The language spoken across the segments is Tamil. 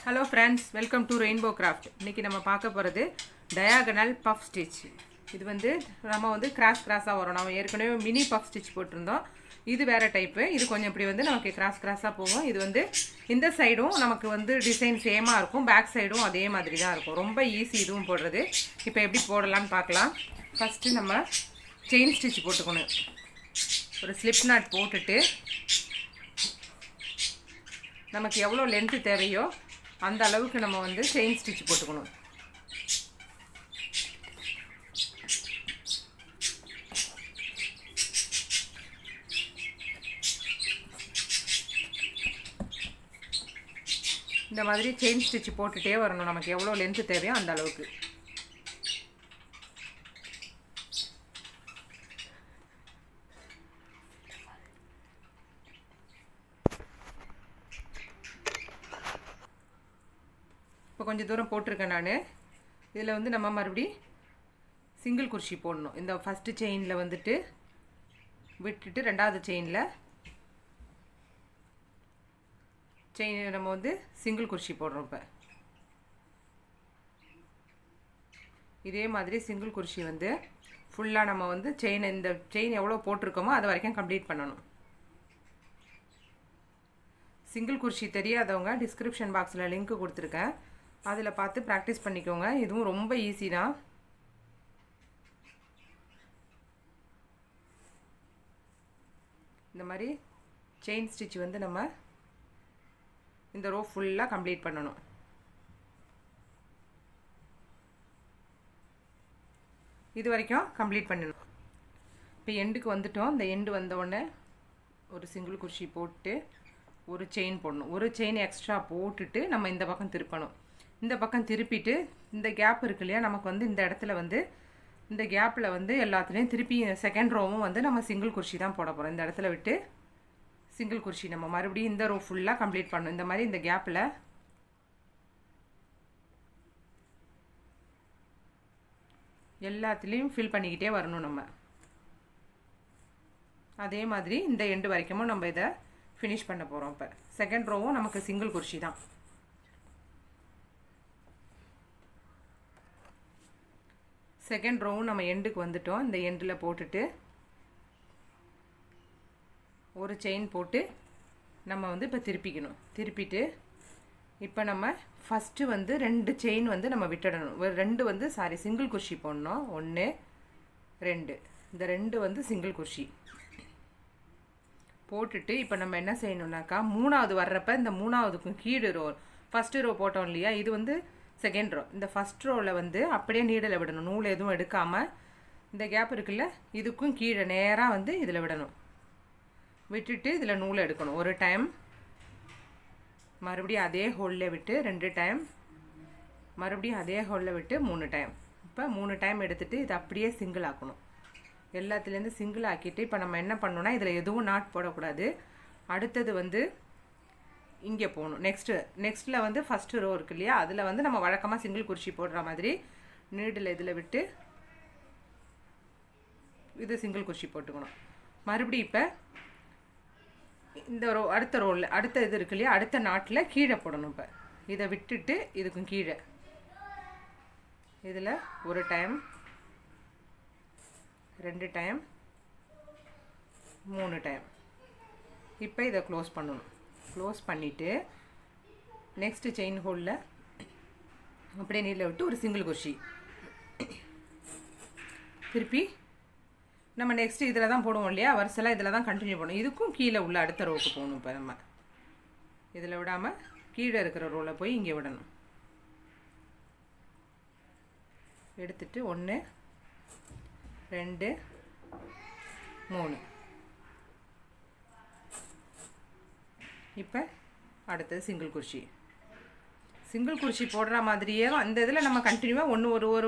Hello friends, welcome to Rainbow Craft. இன்னைக்கு நம்ம பார்க்க போறது diagonal puff stitch. இது நம்ம கிராஸ் கிராஸா வரும். நாம ஏற்கனவே மினி puff stitch போட்டுருந்தோம். இது வேற டைப். இது கொஞ்சம் இப்படி நமக்கு கிராஸ் கிராஸா போகும். இது இந்த சைடும் நமக்கு டிசைன் சேமா இருக்கும். பேக் சைடும் அதே மாதிரி தான் இருக்கும். ரொம்ப ஈஸி இதுவும் போடுறது. இப்போ எப்படி போடலாம்னு பார்க்கலாம். ஃபர்ஸ்ட் நம்ம செயின் ஸ்டிட்ச் போட்டுக்கணும். ஒரு ஸ்லிப் நாட் போட்டுட்டு நமக்கு எவ்வளோ லென்த் தேவையோ அந்த அளவுக்கு நம்ம செயின் ஸ்டிட்ச் போட்டுக்கணும். இந்த மாதிரி செயின் ஸ்டிட்ச் போட்டுட்டே வரணும். நமக்கு எவ்வளோ லென்த் தேவையோ அந்த அளவுக்கு. இப்போ கொஞ்சம் தூரம் போட்டிருக்கேன் நான். இதில் நம்ம மறுபடி சிங்கிள் குர்ஷி போடணும். இந்த ஃபஸ்ட்டு செயினில் விட்டுட்டு ரெண்டாவது செயினில் நம்ம சிங்கிள் குர்ஷி போடுறோம். இப்போ இதே மாதிரி சிங்கிள் குர்ஷி ஃபுல்லாக நம்ம இந்த செயின் எவ்வளோ போட்டிருக்கோமோ அது வரைக்கும் கம்ப்ளீட் பண்ணணும். சிங்கிள் குர்ஷி தெரியாதவங்க டிஸ்கிரிப்ஷன் பாக்ஸில் லிங்க் கொடுத்துருக்கேன், அதில் பார்த்து ப்ராக்டிஸ் பண்ணிக்கோங்க. இதுவும் ரொம்ப ஈஸி தான். இந்த மாதிரி செயின் ஸ்டிட்ச் நம்ம இந்த ரோ ஃபுல்லாக கம்ப்ளீட் பண்ணணும். இது வரைக்கும் கம்ப்ளீட் பண்ணணும். இப்போ எண்டுக்கு வந்துட்டோம். இந்த எண்டு வந்தவுடனே ஒரு சிங்கிள் குர்ஷி போட்டு ஒரு செயின் போடணும். ஒரு செயின் எக்ஸ்ட்ரா போட்டுட்டு நம்ம இந்த பக்கம் திருப்பணும். இந்த பக்கம் திருப்பிட்டு இந்த கேப் இருக்கு இல்லையா, நமக்கு இந்த இடத்துல இந்த கேப்பில் எல்லாத்துலேயும் திருப்பி செகண்ட் ரோவும் நம்ம சிங்கிள் குர்ஷி தான் போட போகிறோம். இந்த இடத்துல விட்டு சிங்கிள் குர்ஷி நம்ம மறுபடியும் இந்த ரோ ஃபுல்லாக கம்ப்ளீட் பண்ணணும். இந்த மாதிரி இந்த கேப்பில் எல்லாத்துலேயும் ஃபில் பண்ணிக்கிட்டே வரணும். நம்ம அதே மாதிரி இந்த எண்டு வரைக்கும் நம்ம இதை ஃபினிஷ் பண்ண போகிறோம். இப்போ செகண்ட் ரோவும் நமக்கு சிங்கிள் குர்ஷி தான். செகண்ட் ரோவும் நம்ம எண்டுக்கு வந்துட்டோம். இந்த எண்டில் போட்டுட்டு ஒரு செயின் போட்டு நம்ம இப்போ திருப்பிக்கணும். திருப்பிட்டு இப்போ நம்ம ஃபஸ்ட்டு ரெண்டு செயின் நம்ம விட்டுடணும். ஒரு ரெண்டு சிங்கிள் குர்ஷி போடணும். 1 2 இந்த ரெண்டு சிங்கிள் குர்ஷி போட்டுட்டு இப்போ நம்ம என்ன செய்யணும்னாக்கா, மூணாவது வர்றப்ப இந்த மூணாவதுக்கும் கீழே ரோ ஃபஸ்ட்டு ரோ போட்டோம் இல்லையா, இது செகண்ட் ரோ. இந்த ஃபஸ்ட் ரோவில் அப்படியே நீடில் விடணும். நூல் எதுவும் எடுக்காமல் இந்த கேப் இருக்குல்ல, இதுக்கும் கீழே நேராக இதில் விடணும். விட்டுட்டு இதில் நூலை எடுக்கணும். ஒரு டைம், மறுபடியும் அதே ஹோலில் விட்டு 2 டைம், மறுபடியும் அதே ஹோலில் விட்டு 3 டைம். இப்போ 3 டைம் எடுத்துகிட்டு இதை அப்படியே சிங்கிள் ஆக்கணும். எல்லாத்துலேருந்து சிங்கிள் ஆக்கிட்டு இப்போ நம்ம என்ன பண்ணணும்னா, இதில் எதுவும் நாட் போடக்கூடாது. அடுத்தது இங்கே போகணும். நெக்ஸ்ட்டில் ஃபஸ்ட்டு ரோ இருக்கு இல்லையா, அதில் நம்ம வழக்கமாக சிங்கிள் குர்ஷி போடுற மாதிரி நீடில் இதில் விட்டு இது சிங்கிள் குர்ஷி போட்டுக்கணும். மறுபடியும் இப்போ இந்த ரோ அடுத்த ரோவில் அடுத்த இது இருக்கு இல்லையா, அடுத்த நாட்டில் கீழே போடணும். இப்போ இதை விட்டுட்டு இதுக்கும் கீழே இதில் ஒரு டைம், 2 டைம், 3 டைம். இப்போ இதை க்ளோஸ் பண்ணணும். க்ளோஸ் பண்ணிவிட்டு நெக்ஸ்ட்டு செயின் ஹோலில் அப்படியே நீரில் விட்டு ஒரு சிங்கிள் குர்ஷி திருப்பி நம்ம நெக்ஸ்ட்டு இதில் தான் போடுவோம் இல்லையா, வரிசைலாம் இதில் தான் கண்டினியூ பண்ணணும். இதுக்கும் கீழே உள்ள அடுத்த ரோவுக்கு போகணும். இப்போ நம்ம இதில் விடாமல் கீழே இருக்கிற ரோவில் போய் இங்கே விடணும். எடுத்துட்டு 1 2 3. இப்போ அடுத்தது சிங்கிள் குர்ஷி போடுற மாதிரியே அந்த இதில் நம்ம கண்டினியூவாக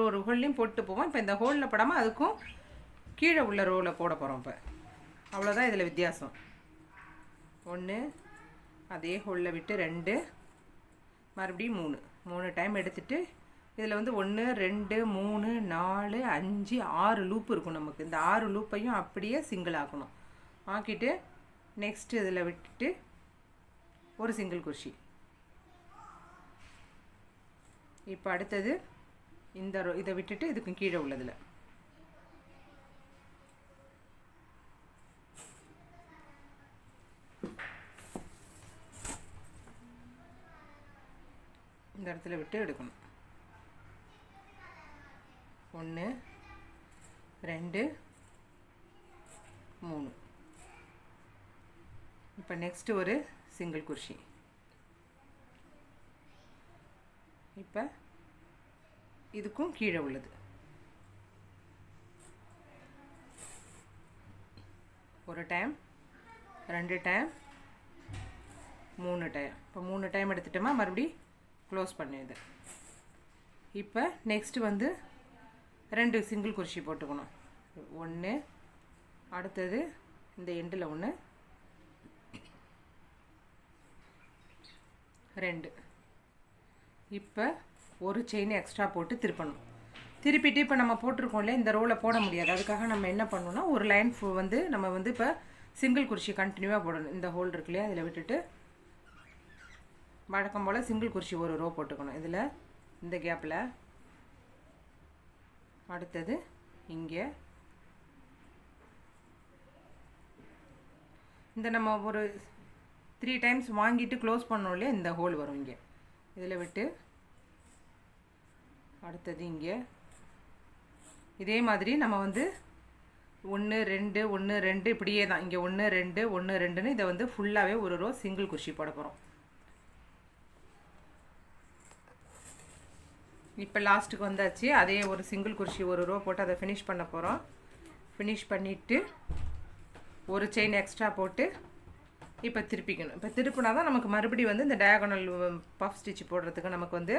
ஒரு ஹோல்லையும் போட்டு போவோம். இப்போ இந்த ஹோலில் போடாமல் அதுக்கும் கீழே உள்ள ரோவில் போட போகிறோம். இப்போ அவ்வளோதான் இதில் வித்தியாசம். 1 அதே ஹோலில் விட்டு 2, மறுபடியும் 3 டைம் எடுத்துகிட்டு இதில் 1 2 3 4 5 6 லூப் இருக்கும் நமக்கு. இந்த 6 லூப்பையும் அப்படியே சிங்கிள் ஆக்கணும். ஆக்கிட்டு நெக்ஸ்ட்டு இதில் விட்டுட்டு ஒரு சிங்கிள் குர்ஷி இப்போ அடுத்தது இதை விட்டுட்டு இதுக்கு கீழே உள்ளதில் இந்த இடத்துல விட்டு எடுக்கணும். 1 2 3. இப்போ நெக்ஸ்ட் ஒரு சிங்கிள் குர்ஷி. இப்போ இதுக்கும் கீழே உள்ளது ஒரு டைம், 2 டைம், 3 டைம். இப்போ 3 டைம் எடுத்துட்டோமா, மறுபடி க்ளோஸ் பண்ணிடுது. இப்போ நெக்ஸ்ட் வந்து 2 சிங்கிள் குர்ஷி போட்டுக்கணும். 1, அடுத்தது இந்த எண்டில் 1, 2. இப்போ ஒரு செயின் எக்ஸ்ட்ரா போட்டு திருப்பணும். திருப்பிட்டு இப்போ நம்ம போட்டிருக்கோம்ல, இந்த ரோவில் போட முடியாது. அதுக்காக நம்ம என்ன பண்ணணும்னா, ஒரு லைன் வந்து நம்ம வந்து இப்போ சிங்கிள் குர்ஷி கண்டினியூவாக போடணும். இந்த ஹோல் இருக்கு இல்லையா, அதில் விட்டுட்டு வழக்கம் போல் சிங்கிள் குர்ஷி ஒரு ரோ போட்டுக்கணும். இதில் இந்த கேப்பில் அடுத்தது இங்கே இந்த நம்ம ஒரு 3 டைம்ஸ் வாங்கிட்டு க்ளோஸ் பண்ணோம் இல்லையா, இந்த ஹோல் வரும் இங்கே. இதில் விட்டு அடுத்தது இங்கே இதே மாதிரி நம்ம வந்து 1 2 1 2 இப்படியே தான். இங்கே 1 2 1 2ன்னு இதை வந்து ஃபுல்லாகவே ஒரு ரோ சிங்கிள் குர்ஷி போட போகிறோம். இப்போ லாஸ்ட்டுக்கு வந்தாச்சு. அதே ஒரு சிங்கிள் குர்ஷி ஒரு ரோ போட்டு அதை ஃபினிஷ் பண்ண போகிறோம். ஃபினிஷ் பண்ணிவிட்டு ஒரு செயின் எக்ஸ்ட்ரா போட்டு இப்போ திருப்பிக்கணும். இப்போ திருப்பினா தான் நமக்கு மறுபடியும் வந்து இந்த டயகனல் பஃப் ஸ்டிச் போடுறதுக்கு நமக்கு வந்து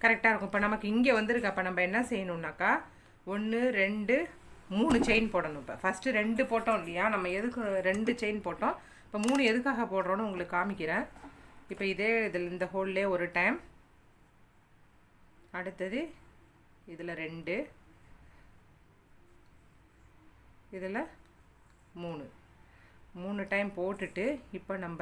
கரெக்டாக இருக்கும். இப்போ நமக்கு இங்கே வந்துருக்கு. அப்போ நம்ம என்ன செய்யணுன்னாக்கா 1 2 3 செயின் போடணும். இப்போ ஃபஸ்ட்டு 2 போட்டோம் இல்லையா, நம்ம எதுக்கு 2 செயின் போட்டோம். இப்போ 3 எதுக்காக போடுறோன்னு உங்களுக்கு காமிக்கிறேன். இப்போ இதே இதில் இந்த ஹோல்லே ஒரு டைம், அடுத்தது இதில் 2, இதில் 3 டைம் போட்டுட்டு இப்போ நம்ம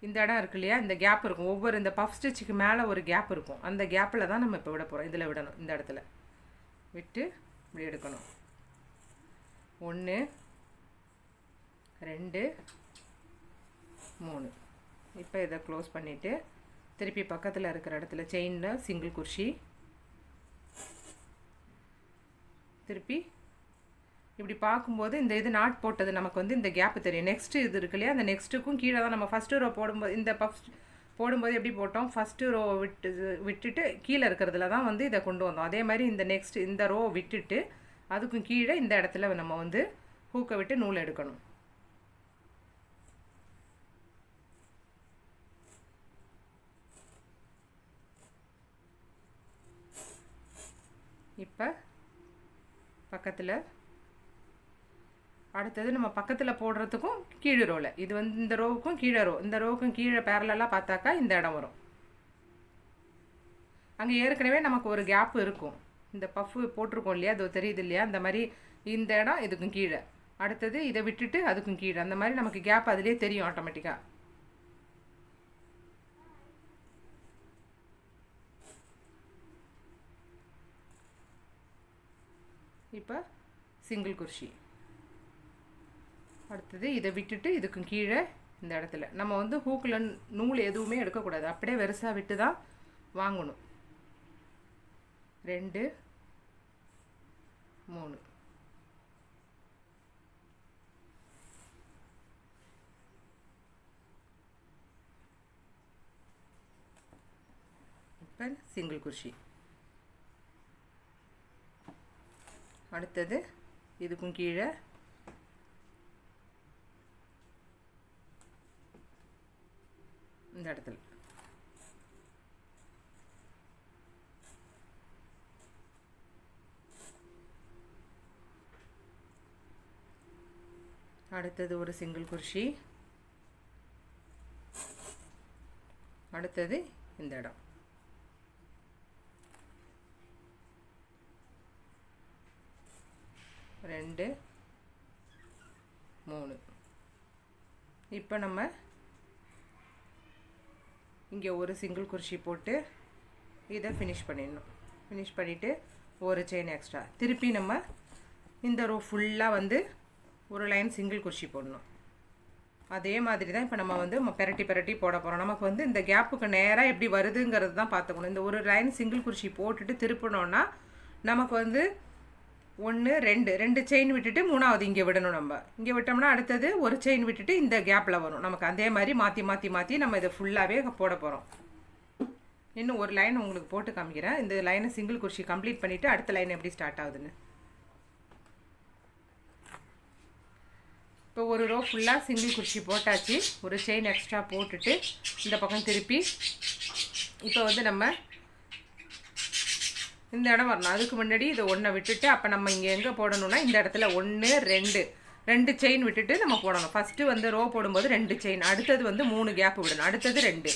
இந்த இடம் இருக்கு இல்லையா, இந்த கேப் இருக்கும். ஒவ்வொரு இந்த பஃப் ஸ்டிச்சுக்கு மேலே ஒரு கேப் இருக்கும். அந்த கேப்பில் தான் நம்ம இப்போ விட போகிறோம். இதில் விடணும். இந்த இடத்துல விட்டு இப்படி எடுக்கணும். 1 2 3. இப்போ இதை க்ளோஸ் பண்ணிவிட்டு திருப்பி பக்கத்தில் இருக்கிற இடத்துல செயினில் சிங்கிள் குர்ஷி, திருப்பி இப்படி பார்க்கும்போது இந்த இது நாட் போட்டது நமக்கு வந்து இந்த கேப்பு தெரியும். நெக்ஸ்ட்டு இது இருக்கு இல்லையா, அந்த நெக்ஸ்ட்டுக்கும் கீழே தான் நம்ம ஃபஸ்ட்டு ரோ போடும்போது இந்த பஃப் போடும்போது எப்படி போட்டோம், ஃபஸ்ட்டு ரோ விட்டுட்டு கீழே இருக்கிறதுல தான் வந்து இதை கொண்டு வந்தோம். அதே மாதிரி இந்த நெக்ஸ்ட் இந்த ரோ விட்டுட்டு அதுக்கும் கீழே இந்த இடத்துல நம்ம வந்து ஹூக்கை விட்டு நூல் எடுக்கணும். இப்போ பக்கத்தில் அடுத்தது நம்ம பக்கத்தில் போடுறதுக்கும் கீழே ரோவில் இது வந்து இந்த ரோவுக்கும் கீழே ரோ, இந்த ரோவுக்கும் கீழே பேரலாக பார்த்தாக்கா இந்த இடம் வரும். அங்கே ஏற்கனவே நமக்கு ஒரு கேப் இருக்கும். இந்த பஃப் போட்டிருக்கோம் இல்லையா, அது தெரியுது இல்லையா, இந்த மாதிரி இந்த இடம் இதுக்கும் கீழே, அடுத்தது இதை விட்டுட்டு அதுக்கும் கீழே, அந்த மாதிரி நமக்கு கேப் அதிலே தெரியும் ஆட்டோமேட்டிக்காக. இப்போ சிங்கிள் குர்ஷி, அடுத்தது இதை விட்டுட்டு இதுக்கும் கீழே இந்த இடத்துல நம்ம வந்து ஹூக்கில் நூல் எதுவுமே எடுக்கக்கூடாது. அப்படியே வெறுசாக விட்டு தான் வாங்கணும். 2 3. இப்போ சிங்கிள் குர்ஷி, அடுத்தது இதுக்கும் கீழே இந்த இடத்துல அடுத்தது ஒரு சிங்கிள் குர்ஷி, அடுத்தது இந்த இடம். ரெண்டு 3. இப்போ நம்ம இங்கே ஒரு சிங்கிள் குர்ஷி போட்டு இதை ஃபினிஷ் பண்ணிடணும். ஃபினிஷ் பண்ணிவிட்டு ஒரு செயின் எக்ஸ்ட்ரா திருப்பி நம்ம இந்த ரோ ஃபுல்லாக வந்து ஒரு லைன் சிங்கிள் குர்ஷி போடணும். அதே மாதிரி தான் இப்போ நம்ம வந்து பெரட்டி பெரட்டி போட போகிறோம். நமக்கு வந்து இந்த கேப்புக்கு நேராக எப்படி வருதுங்கிறது தான் பார்த்துக்கணும். இந்த ஒரு லைன் சிங்கிள் குர்ஷி போட்டுட்டு திருப்பினோன்னா நமக்கு வந்து 1 2 செயின் விட்டுட்டு 3வது இங்கே விடணும். நம்ம இங்கே விட்டோம்னா அடுத்தது ஒரு செயின் விட்டுட்டு இந்த கேப்பில் வரும். நமக்கு அதே மாதிரி மாற்றி மாற்றி மாற்றி நம்ம இதை ஃபுல்லாகவே போட போகிறோம். இன்னும் ஒரு லைன் உங்களுக்கு போட்டு காமிக்கிறேன். இந்த லைனை சிங்கிள் குர்ஷி கம்ப்ளீட் பண்ணிவிட்டு அடுத்த லைன் எப்படி ஸ்டார்ட் ஆகுதுன்னு. இப்போ ஒரு ரோ ஃபுல்லாக சிங்கிள் குர்ஷி போட்டாச்சு. ஒரு செயின் எக்ஸ்ட்ரா போட்டுட்டு இந்த பக்கம் திருப்பி இப்போ வந்து நம்ம இந்த இடம் வரணும். அதுக்கு முன்னாடி இதை 1 விட்டுட்டு அப்போ நம்ம இங்கே எங்கே போடணும்னா இந்த இடத்துல 1 2 செயின் விட்டுட்டு நம்ம போடணும். ஃபஸ்ட்டு வந்து ரோ போடும்போது 2 செயின், அடுத்தது வந்து 3 கேப் விடணும், அடுத்தது 2.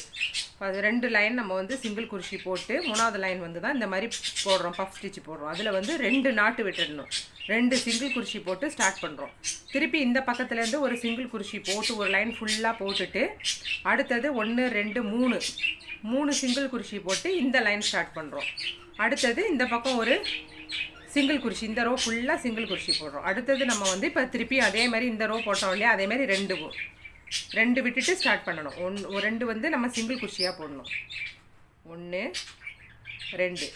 அது 2 லைன் நம்ம வந்து சிங்கிள் குர்ஷி போட்டு 3வது லைன் வந்து தான் இந்த மாதிரி போடுறோம், பஃப் ஸ்டிச் போடுறோம். அதில் வந்து 2 நாட்டு விட்டுடணும். 2 சிங்கிள் குர்ஷி போட்டு ஸ்டார்ட் பண்ணுறோம். திருப்பி இந்த பக்கத்துலேருந்து ஒரு சிங்கிள் குர்ஷி போட்டு ஒரு லைன் ஃபுல்லாக போட்டுட்டு அடுத்தது 1 2 3 சிங்கிள் குர்ஷி போட்டு இந்த லைன் ஸ்டார்ட் பண்ணுறோம். அடுத்தது இந்த பக்கம் ஒரு சிங்கிள் குர்ஷி, இந்த ரோ ஃபுல்லாக சிங்கிள் குர்ஷி போடுறோம். அடுத்தது நம்ம வந்து இப்போ திருப்பி அதே மாதிரி இந்த ரோ போட்டோம் இல்லையா, அதே மாதிரி 2 விட்டுட்டு ஸ்டார்ட் பண்ணணும். 2 வந்து நம்ம சிங்கிள் குர்ஷியாக போடணும். 1 2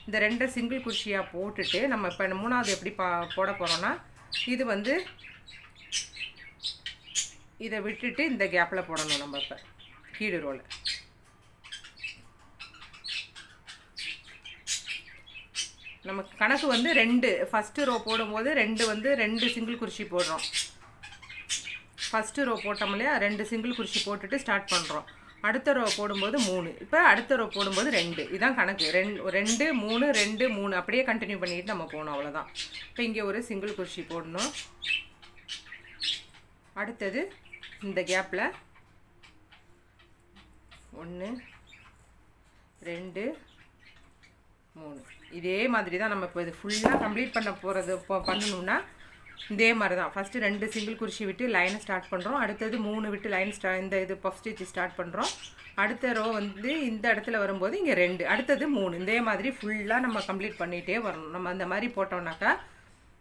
இந்த 2 சிங்கிள் குர்ஷியாக போட்டுட்டு நம்ம இப்போ 3வது எப்படி போட போகிறோன்னா இது வந்து இதை விட்டுட்டு இந்த கேப்பில் போடணும். நம்ம இப்போ கீழ் ரோவில் நமக்கு கணக்கு வந்து 2 ஃபஸ்ட்டு ரோ போடும்போது 2 சிங்கிள் குர்ஷி போடுறோம். ஃபஸ்ட்டு ரோ போட்டோம் இல்லையா, 2 சிங்கிள் குர்ஷி போட்டுட்டு ஸ்டார்ட் பண்ணுறோம். அடுத்த ரோ போடும்போது 3, இப்போ அடுத்த ரோ போடும்போது 2. இதுதான் கணக்கு. 2 3 2 3 அப்படியே கண்டினியூ பண்ணிட்டு நம்ம போகணும். அவ்வளோதான். இப்போ இங்கே ஒரு சிங்கிள் குர்ஷி போடணும். அடுத்தது இந்த கேப்பில் 1 2 3 இதே மாதிரி தான் நம்ம இப்போ இது ஃபுல்லாக கம்ப்ளீட் பண்ண போகிறது. பண்ணணும்னா இதே மாதிரி தான். ஃபஸ்ட்டு 2 சிங்கிள் குர்ஷி விட்டு லைனை ஸ்டார்ட் பண்ணுறோம். அடுத்தது 3 விட்டு லைன் இந்த இது பஃப் ஸ்டிச் ஸ்டார்ட் பண்ணுறோம். அடுத்த ரோ வந்து இந்த இடத்துல வரும்போது இங்கே 2, அடுத்தது 3. இதே மாதிரி ஃபுல்லாக நம்ம கம்ப்ளீட் பண்ணிகிட்டே வரணும். நம்ம அந்த மாதிரி போட்டோம்னாக்கா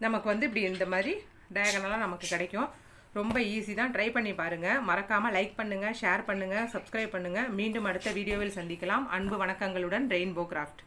நமக்கு வந்து இப்படி இந்த மாதிரி டயகனலாக நமக்கு கிடைக்கும். ரொம்ப ஈஸி தான். ட்ரை பண்ணி பாருங்கள். மறக்காமல் லைக் பண்ணுங்கள், ஷேர் பண்ணுங்கள், சப்ஸ்கிரைப் பண்ணுங்கள். மீண்டும் அடுத்த வீடியோவில் சந்திக்கலாம். அன்பு வணக்கங்களுடன் ரெயின்போ கிராஃப்ட்.